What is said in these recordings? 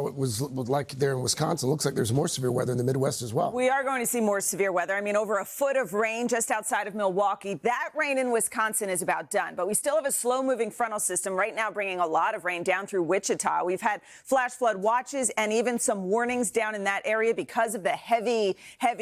It was like there in Wisconsin. Looks like there's more severe weather in the Midwest as well. We are going to see more severe weather. I mean, over a foot of rain just outside of Milwaukee. That rain in Wisconsin is about done. But we still have a slow-moving frontal system right now bringing a lot of rain down through Wichita. We've had flash flood watches and even some warnings down in that area because of the heavy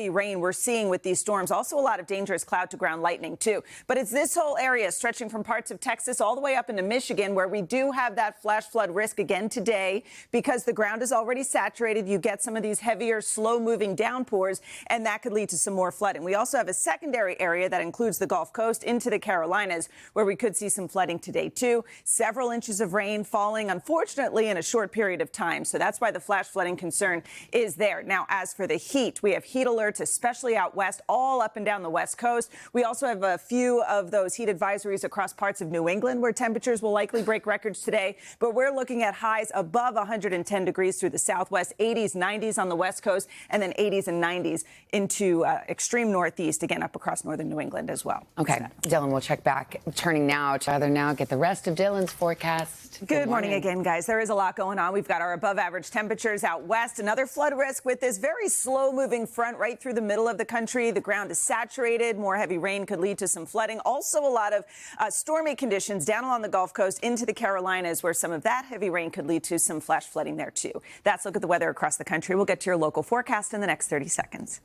rain we're seeing with these storms. Also a lot of dangerous cloud-to-ground lightning, too. But it's this whole area stretching from parts of Texas all the way up into Michigan where we do have that flash flood risk again today because the ground is already saturated. You get some of these heavier, slow-moving downpours, and that could lead to some more flooding. We also have a secondary area that includes the Gulf Coast into the Carolinas, where we could see some flooding today, too. Several inches of rain falling, unfortunately, in a short period of time. So that's why the flash flooding concern is there. Now, as for the heat, we have heat alerts, especially out west, all up and down the West Coast. We also have a few of those heat advisories across parts of New England, where temperatures will likely break records today. But we're looking at highs above 110 degrees through the southwest, 80s, 90s on the west coast, and then 80s and 90s into extreme northeast, again, up across northern New England as well. Okay, Dylan, we'll check back. Turning now to get the rest of Dylan's forecast. Good morning again, guys. There is a lot going on. We've got our above average temperatures out west, another flood risk with this very slow moving front right through the middle of the country. The ground is saturated. More heavy rain could lead to some flooding. Also a lot of stormy conditions down along the Gulf Coast into the Carolinas, where some of that heavy rain could lead to some flash flooding there, too. That's a look at the weather across the country. We'll get to your local forecast in the next 30 seconds.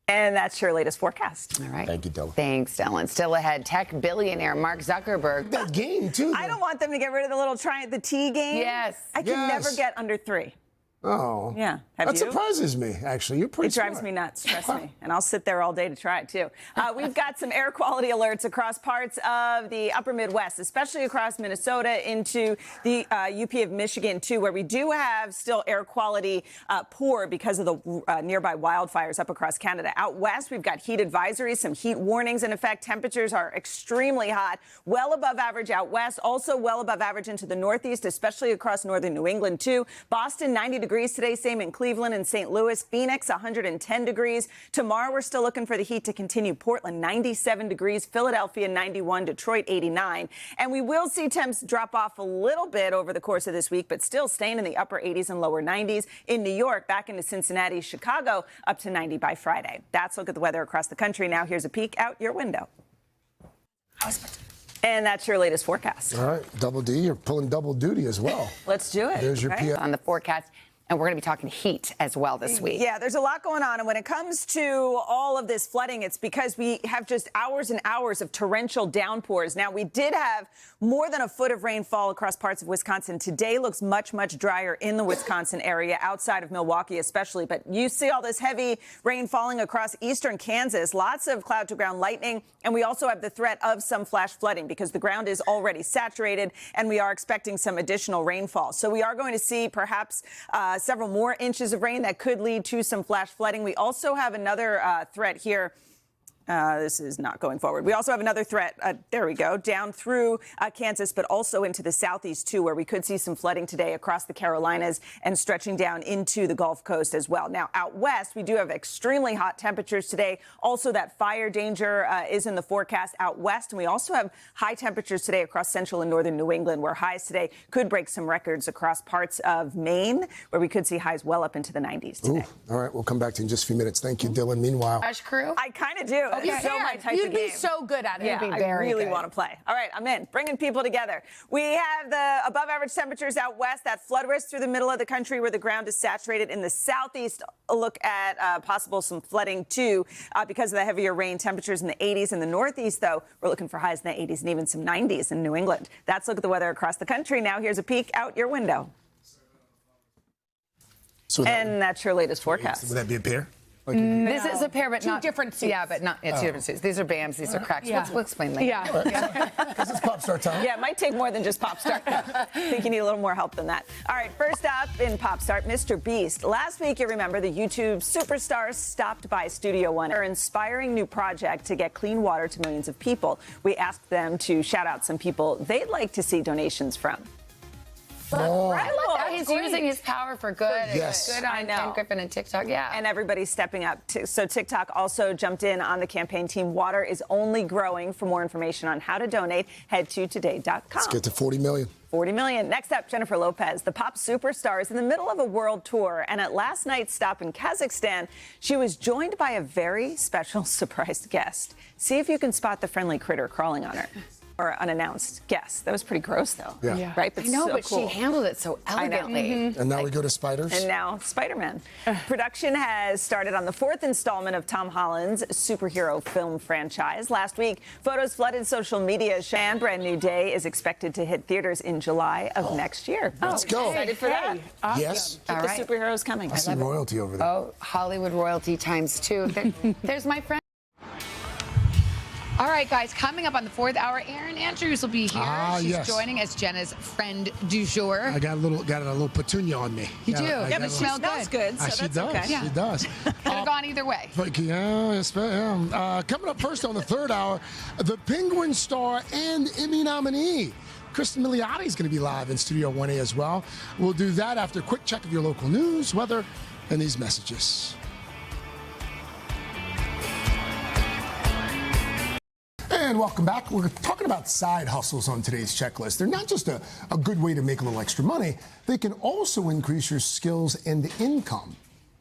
And that's your latest forecast. All right. Thank you, Dylan. Thanks, Dylan. Still ahead, tech billionaire Mark Zuckerberg. That game, too. I don't want them to get rid of the little try at the T game. Yes. I can never get under 3. Oh. Yeah. Have that you? surprises me, actually. You're pretty It drives smart. me nuts, trust me. And I'll sit there all day to try it, too. We've got some air quality alerts across parts of the upper Midwest, especially across Minnesota into the UP of Michigan, too, where we do have still air quality poor because of the nearby wildfires up across Canada. Out west, we've got heat advisories, some heat warnings in effect. Temperatures are extremely hot, well above average out west, also well above average into the northeast, especially across northern New England, too. Boston, 90 degrees today, same in Cleveland and St. Louis. Phoenix, 110 degrees. Tomorrow, we're still looking for the heat to continue. Portland, 97 degrees. Philadelphia, 91. Detroit, 89. And we will see temps drop off a little bit over the course of this week, but still staying in the upper 80s and lower 90s. In New York, back into Cincinnati, Chicago, up to 90 by Friday. That's a look at the weather across the country. Now, here's a peek out your window. And that's your latest forecast. All right, Double D, you're pulling double duty as well. Let's do it. There's your okay. On the forecast. And we're going to be talking heat as well this week. Yeah, there's a lot going on. And when it comes to all of this flooding, it's because we have just hours and hours of torrential downpours. Now, we did have more than a foot of rainfall across parts of Wisconsin. Today looks much, much drier in the Wisconsin area, outside of Milwaukee especially. But you see all this heavy rain falling across eastern Kansas, lots of cloud-to-ground lightning. And we also have the threat of some flash flooding because the ground is already saturated and we are expecting some additional rainfall. So we are going to see perhaps several more inches of rain that could lead to some flash flooding. We also have another threat here. This is not going forward. We also have another threat, there we go, down through Kansas, but also into the southeast, too, where we could see some flooding today across the Carolinas and stretching down into the Gulf Coast as well. Now, out west, we do have extremely hot temperatures today. Also, that fire danger is in the forecast out west. And we also have high temperatures today across central and northern New England, where highs today could break some records across parts of Maine, where we could see highs well up into the 90s today. Ooh. All right, we'll come back to you in just a few minutes. Thank you, Dylan. Meanwhile, Crash Crew? I kind of do. It's so my type You'd of be game. so good at it. Yeah, You'd be very I really good. want to play. All right, I'm in. Bringing people together. We have the above average temperatures out west, that flood risk through the middle of the country where the ground is saturated. In the southeast, a look at possible some flooding, too, because of the heavier rain. Temperatures in the 80s. In the northeast, though, we're looking for highs in the 80s and even some 90s in New England. That's a look at the weather across the country. Now here's a peek out your window. so And that's your latest forecast. would that be a pair? This is a pair, but Two not different suits. Yeah, but not two different suits. These are BAMs. These are cracks. Yeah. We'll explain later. Yeah. Because it's pop star time. Yeah, it might take more than just Pop Start. I think you need a little more help than that. All right, first up in Pop Start, Mr. Beast. Last week, you remember, the YouTube superstar stopped by Studio One, their inspiring new project to get clean water to millions of people. We asked them to shout out some people they'd like to see donations from. Oh. I like that. he's using his power for good. Yes. Good I on know. Ken Griffin and TikTok, yeah. And everybody's stepping up. So TikTok also jumped in on the campaign team. Water is only growing. For more information on how to donate, head to today.com. Let's get to 40 million. 40 million. Next up, Jennifer Lopez, the pop superstar, is in the middle of a world tour. And at last night's stop in Kazakhstan, she was joined by a very special surprise guest. See if you can spot the friendly critter crawling on her. Or unannounced guest. That was pretty gross, though. Yeah. Right? I know, so but cool. she handled it so elegantly. And now we go to spiders. And now Spider-Man. Production has started on the fourth installment of Tom Holland's superhero film franchise. Last week, photos flooded social media. And Brand New Day is expected to hit theaters in July of next year. Let's go. Excited for that? Yes. Keep All the right. superheroes coming. I see royalty over there. Oh, Hollywood royalty times 2. There's my friend. All right, guys, coming up on the 4th hour, Erin Andrews will be here. She's yes. joining as Jenna's friend du jour. I got a little petunia on me. You do? I Yeah, got but a she little- smells good. So She that's does. okay. Yeah. She does. Could have gone either way. Coming up first on the 3rd hour, the Penguin star and Emmy nominee Kristen Bell is going to be live in Studio 1A as well. We'll do that after a quick check of your local news, weather, and these messages. And welcome back. We're talking about side hustles on today's checklist. They're not just a good way to make a little extra money. They can also increase your skills and income.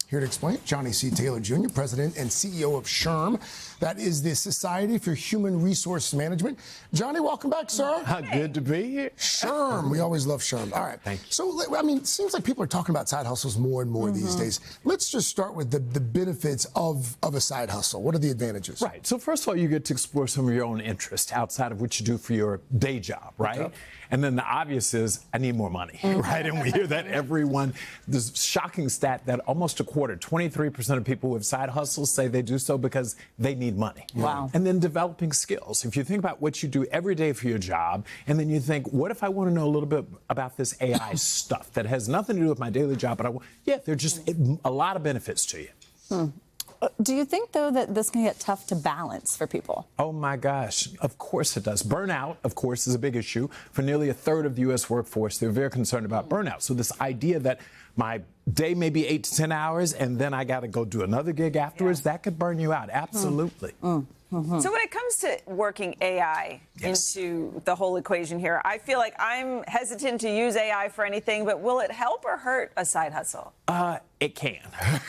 Here to explain, Johnny C. Taylor Jr., President and CEO of SHRM. That is the Society for Human Resource Management. Johnny, welcome back, sir. Good to be here. SHRM. We always love SHRM. All right. Thank you. So, I mean, it seems like people are talking about side hustles more and more these days. Let's just start with the benefits of a side hustle. What are the advantages? Right. So first of all, you get to explore some of your own interests outside of what you do for your day job, right? Okay. And then the obvious is, I need more money, right? And we hear that everyone, this shocking stat that almost a quarter, 23% of people with side hustles say they do so because they need money. Wow. And then developing skills. If you think about what you do every day for your job, and then you think, what if I want to know a little bit about this AI stuff that has nothing to do with my daily job, but there are just a lot of benefits to you. Do you think, though, that this can get tough to balance for people? Oh, my gosh. Of course it does. Burnout, of course, is a big issue. For nearly a third of the U.S. workforce, they're very concerned about burnout. So this idea that my day may be 8 to 10 hours and then I got to go do another gig afterwards, that could burn you out. Absolutely. So when it comes to working AI into the whole equation here, I feel like I'm hesitant to use AI for anything, but will it help or hurt a side hustle? It can.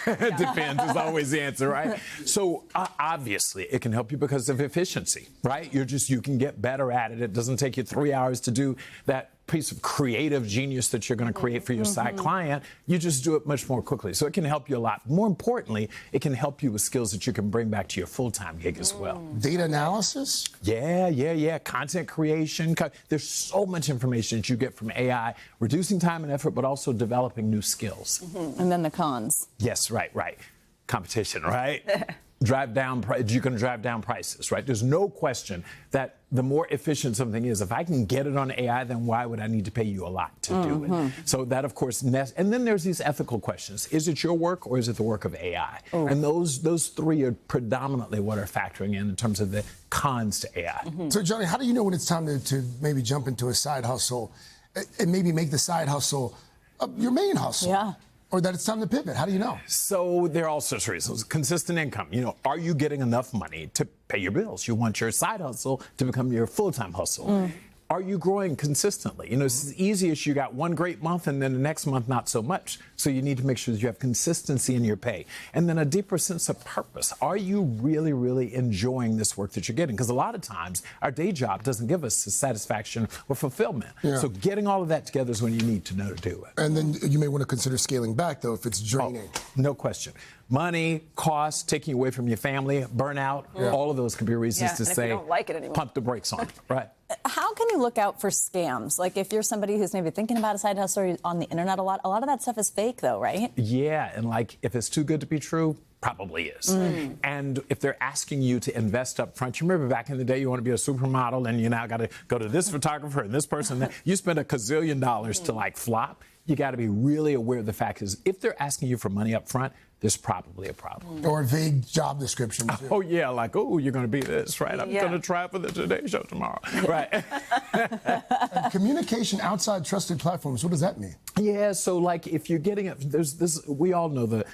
It depends is always the answer, right? So obviously it can help you because of efficiency, right? You can get better at it. It doesn't take you 3 hours to do that piece of creative genius that you're going to create for your side client. You just do it much more quickly. So it can help you a lot. More importantly, it can help you with skills that you can bring back to your full-time gig as well. Data analysis? Yeah. Content creation. There's so much information that you get from AI, reducing time and effort, but also developing new skills. And then the cons. Yes, right. Competition, right? You can drive down prices, right? There's no question that the more efficient something is, if I can get it on AI, then why would I need to pay you a lot to do it? So that, of course, and then there's these ethical questions. Is it your work or is it the work of AI? And those three are predominantly what are factoring in terms of the cons to AI. So, Johnny, how do you know when it's time to maybe jump into a side hustle and maybe make the side hustle your main hustle? Yeah. Or that it's time to pivot? How do you know? So there are all sorts of reasons. Consistent income. Are you getting enough money to pay your bills? You want your side hustle to become your full-time hustle. Are you growing consistently? It's easy as you got one great month and then the next month not so much. So you need to make sure that you have consistency in your pay. And then a deeper sense of purpose. Are you really, really enjoying this work that you're getting? Because a lot of times our day job doesn't give us the satisfaction or fulfillment. Yeah. So getting all of that together is when you need to know to do it. And then you may want to consider scaling back, though, if it's draining. No question. Money, cost, taking away from your family, burnout, all of those can be reasons to and if say, you don't like it anymore. pump the brakes on it. Right. How can you look out for scams? Like if you're somebody who's maybe thinking about a side hustle or you're on the internet a lot of that stuff is fake, though, right? Yeah, and if it's too good to be true, probably is. And if they're asking you to invest up front, you remember back in the day you want to be a supermodel and you now got to go to this photographer and this person. You spend $1 gazillion to flop. you got to be really aware of the fact is if they're asking you for money up front, there's probably a problem. Or a vague job description. Too. Oh, yeah, like, oh, you're going to be this, right? I'm going to try for the Today Show tomorrow, right? And communication outside trusted platforms, what does that mean? Yeah, so like if you're getting it, there's this, we all know the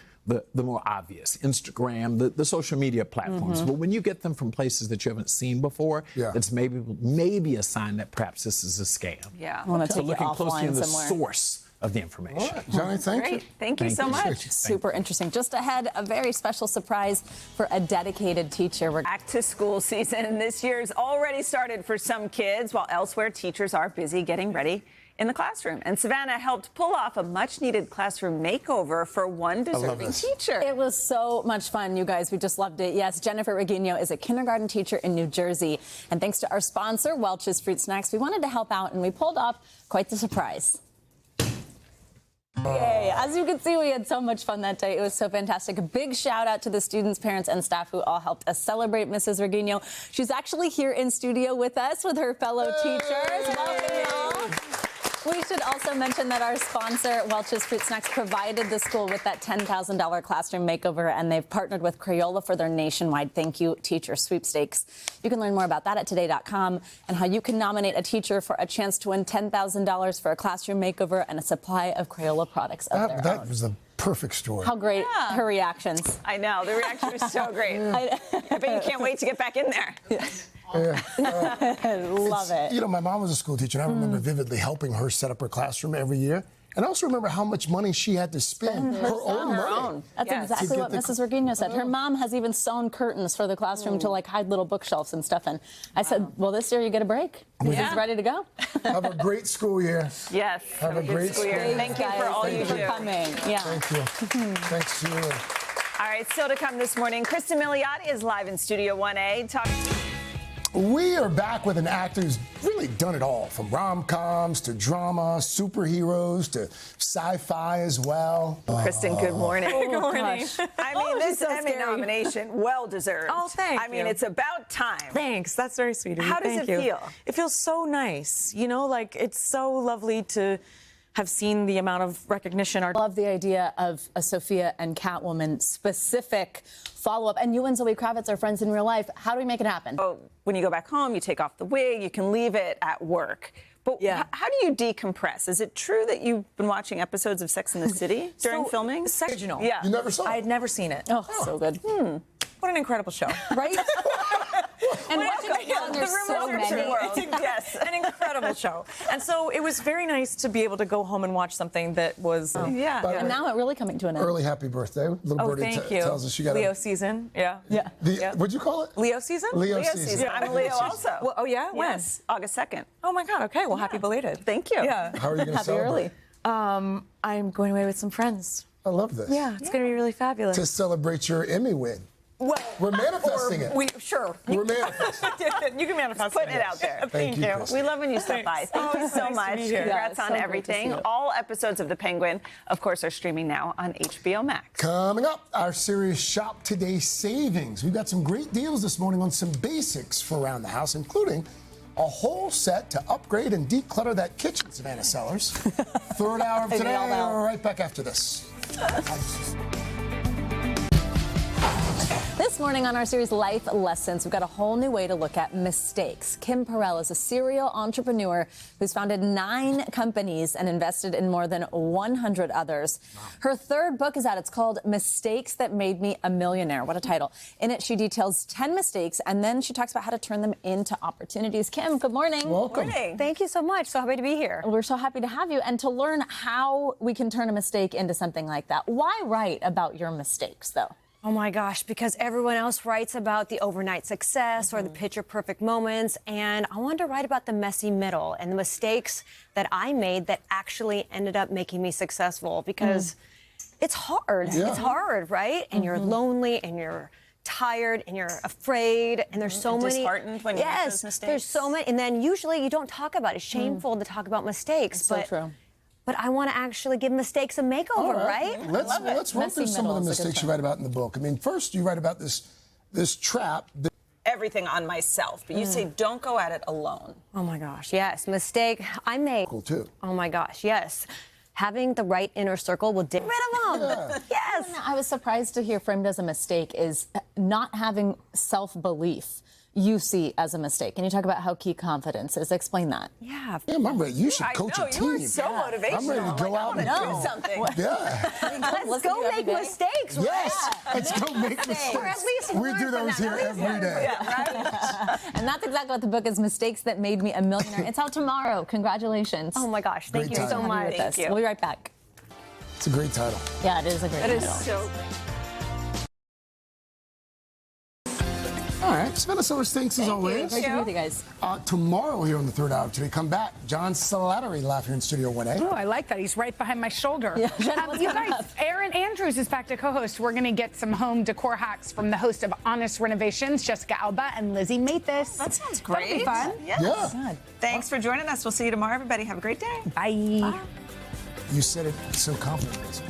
more obvious, Instagram, the social media platforms. But when you get them from places that you haven't seen before, it's maybe a sign that perhaps this is a scam. Yeah. I want to So take looking it closely offline in the somewhere. source of the information. All right, Johnny, thank you. Great. Thank you so much. Super interesting. Just ahead, a very special surprise for a dedicated teacher. We're Back to school season this year's already started for some kids, while elsewhere teachers are busy getting ready in the classroom. And Savannah helped pull off a much-needed classroom makeover for one deserving teacher. It was so much fun, you guys. We just loved it. Yes, Jennifer Reguino is a kindergarten teacher in New Jersey. And thanks to our sponsor, Welch's Fruit Snacks, we wanted to help out, and we pulled off quite the surprise. Yay. As you can see, we had so much fun that day. It was so fantastic. A big shout out to the students, parents, and staff who all helped us celebrate Mrs. Reguino. She's actually here in studio with us with her fellow teachers. Welcome, y'all. We should also mention that our sponsor, Welch's Fruit Snacks, provided the school with that $10,000 classroom makeover, and they've partnered with Crayola for their nationwide Thank You Teacher Sweepstakes. You can learn more about that at today.com and how you can nominate a teacher for a chance to win $10,000 for a classroom makeover and a supply of Crayola products of their own. That was the perfect story. How great her reactions. I know. The reaction was so great. I bet you can't wait to get back in there. Love it. You know, my mom was a school teacher, and I remember vividly helping her set up her classroom every year. And I also remember how much money she had to spend, her own money. That's exactly what Mrs. Reguino said. Her mom has even sewn curtains for the classroom to like hide little bookshelves and stuff. And I said, well, this year you get a break. She's ready to go. Have a great school year. Yes. Have a great school year. Thank you for all you do. Coming. Yeah. Thank you. Thanks to you. All right, still to come this morning, Kristen Milioti is live in Studio 1A. We are back with an actor who's really done it all, from rom-coms to drama, superheroes to sci-fi as well. Kristen, good morning. Good morning. I mean, this Emmy nomination, well deserved. Oh, thank I mean, you. it's about time. Thanks. That's very sweet of you. How does Thank it you. feel? It feels so nice. You know, like it's so lovely to have seen the amount of recognition. I love the idea of a Sophia and Catwoman specific follow-up. And you and Zoe Kravitz are friends in real life. How do we make it happen? Oh, when you go back home, you take off the wig, you can leave it at work. But how do you decompress? Is it true that you've been watching episodes of Sex and the City during filming? Original. Yeah. You never saw it? I had never seen it. Oh, so good. What an incredible show. Right? And watching it on, there's so many. Yes. An incredible show. And so it was very nice to be able to go home and watch something that was... By the And way, now it really coming to an end. early happy birthday. Little Oh, birdie thank you. tells us she got Leo season. Yeah. Yeah. What'd you call it? Leo season? Leo Leo season. season. I'm a Leo also. Well, oh, yeah? When? Yes, August 2nd. Oh, my God. Okay. Well, happy belated. Thank you. Yeah. How are you going to Happy celebrate? early. I'm going away with some friends. I love this. Yeah, it's going to be really fabulous. To celebrate your Emmy win. Well, We're manifesting it. Sure. We're manifesting. You can manifest Putting it out there. Thank you. Kristen. We love when you stop by. Thank you so nice to much. be here. Congrats Yeah, on so great to everything. see you. All episodes of The Penguin, of course, are streaming now on HBO Max. Coming up, our series Shop Today Savings. We've got some great deals this morning on some basics for around the house, including a whole set to upgrade and declutter that kitchen, Savannah Sellers. Third hour of I today, nailed that. right back after this. This morning on our series Life Lessons, we've got a whole new way to look at mistakes. Kim Perrell is a serial entrepreneur who's founded 9 companies and invested in more than 100 others. Her third book is out. It's called Mistakes That Made Me a Millionaire. What a title. In it, she details 10 mistakes, and then she talks about how to turn them into opportunities. Kim, good morning. Welcome. Thank you so much. So happy to be here. We're so happy to have you and to learn how we can turn a mistake into something like that. Why write about your mistakes, though? Oh my gosh, because everyone else writes about the overnight success or the picture perfect moments, and I wanted to write about the messy middle and the mistakes that I made that actually ended up making me successful, because it's hard. Yeah. It's hard, right? And you're lonely and you're tired and you're afraid, and there's so many disheartened when you make those mistakes. There's so many, and then usually you don't talk about it. It's shameful to talk about mistakes. So true. But I want to actually give mistakes a makeover, All right? Let's run Messy through some of middle the is a good mistakes you term. write about in the book. I mean, first you write about this trap. Everything on myself, but you say don't go at it alone. Oh my gosh, yes. Mistake I made. Cool too. Oh my gosh, yes. having the right inner circle will get rid of them. Yes. I was surprised to hear framed as a mistake is not having self-belief you see as a mistake. Can you talk about how key confidence is? Explain that. Yeah. Yeah, remember, you should coach a team. You were so motivational. I'm ready to go out and do something. Yeah. Let's go make mistakes, right? Yes, let's go make mistakes. Or at least we learn do from those them. here every day. And that's exactly what the book is, Mistakes That Made Me a Millionaire. It's out tomorrow. Congratulations. Oh my gosh, thank Great you so title. much. Thank you. We'll be right back. It's a great title. Yeah, it is a great title. It is so All right, Savannah Sellers, thanks as always. Great to be with you guys. Tomorrow here on the third hour today, come back. John Slattery live here in Studio 1A. Oh, I like that. He's right behind my shoulder. Yeah, Jenna, what's you coming guys, up? Erin Andrews is back to co-host. We're going to get some home decor hacks from the host of Honest Renovations, Jessica Alba, and Lizzie Mathis. That sounds That'll great. be fun. Yes. Yeah. Thanks for joining us. We'll see you tomorrow, everybody. Have a great day. Bye. You said it so confidently.